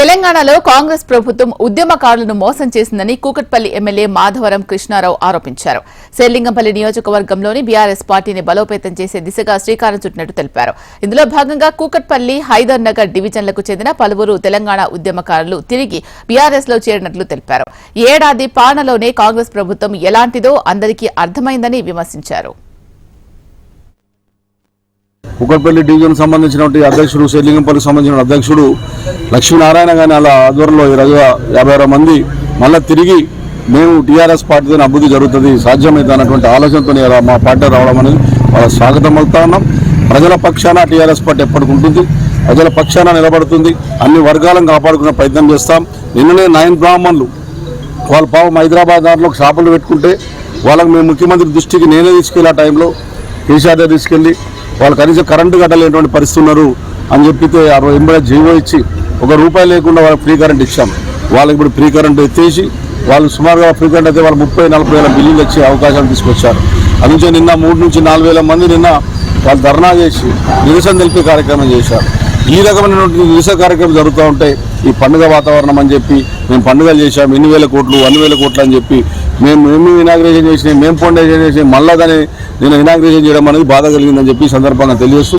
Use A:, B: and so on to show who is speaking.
A: తెలంగాణలో కాంగ్రెస్ ప్రభుత్వం ఉద్యమకారులను మోసం చేసిందని కూకట్పల్లి ఎమ్మెల్యే మాధవరం కృష్ణారావు ఆరోపించారు. శేర్లింగంపల్లి నియోజకవర్గంలోని బీఆర్ఎస్ పార్టీని బలోపేతం చేసే దిశగా శ్రీకారం చుట్టినట్టు తెలిపారు. ఇందులో భాగంగా కూకట్పల్లి, హైదర్ నగర్ డివిజన్లకు చెందిన పలువురు తెలంగాణ ఉద్యమకారులు తిరిగి బీఆర్ఎస్ లో చేరినట్లు తెలిపారు. ఏడాది పాలనలోనే కాంగ్రెస్ ప్రభుత్వం ఎలాంటిదో అందరికీ అర్థమైందని విమర్శించారు.
B: కూకట్పల్లి డివిజన్ సంబంధించినటువంటి అధ్యక్షుడు, శేర్లింగంపల్లికి సంబంధించిన అధ్యక్షుడు లక్ష్మీనారాయణ గాని అలా ఆధ్వర్యంలో 56 మంది మళ్ళీ తిరిగి మేము టీఆర్ఎస్ పార్టీతో అభివృద్ధి జరుగుతుంది, సాధ్యమైతే అన్నటువంటి ఆలోచనతో మా పార్టీ రావడం అనేది వాళ్ళ స్వాగతం పలుకుతా ఉన్నాం. ప్రజల పక్షాన టీఆర్ఎస్ పార్టీ ఎప్పటికి ఉంటుంది, ప్రజల పక్షాన నిలబడుతుంది, అన్ని వర్గాలను కాపాడుకునే ప్రయత్నం చేస్తాం. నిన్ననే 9 బ్రాహ్మణులు వాళ్ళ పాపం హైదరాబాద్ దాంట్లో షాపులు పెట్టుకుంటే వాళ్ళకి మేము ముఖ్యమంత్రి దృష్టికి నేనే తీసుకెళ్ళి ఆ టైంలో కేసీఆర్ తీసుకెళ్ళి వాళ్ళు కనీసం కరెంటు కట్టలేనటువంటి పరిస్థితి ఉన్నారు అని చెప్పితే ఆ ఎంబడే జీవో ఇచ్చి ₹1 లేకుండా వాళ్ళకి ఫ్రీ కరెంట్ ఇచ్చాం. వాళ్ళకి ఇప్పుడు ఫ్రీ కరెంట్ ఎత్తేసి వాళ్ళు సుమారుగా ఫ్రీ కరెంట్ అయితే వాళ్ళు 30-40 వేల బిల్లులు వచ్చే అవకాశాలు తీసుకొచ్చారు. అందుకే నిన్న 3 నుంచి 4 వేల మంది నిన్న వాళ్ళు ధర్నా చేసి నిరసన తెలిపే కార్యక్రమం చేశారు. ఈ రకమైనటువంటి నిరసన కార్యక్రమం జరుగుతూ ఉంటే ఈ పండుగ వాతావరణం అని చెప్పి మేము పండుగలు చేశాం, ఇన్ని వేల కోట్లు, అన్ని వేల కోట్లు అని చెప్పి మేము ఇనాగ్రేషన్ చేసినాయి, మేము ఫౌండేషన్ చేసి మళ్ళా దాన్ని నేను ఇనాగ్రేషన్ చేయడం అనేది బాధ కలిగిందని చెప్పి సందర్భంగా తెలియజేస్తూ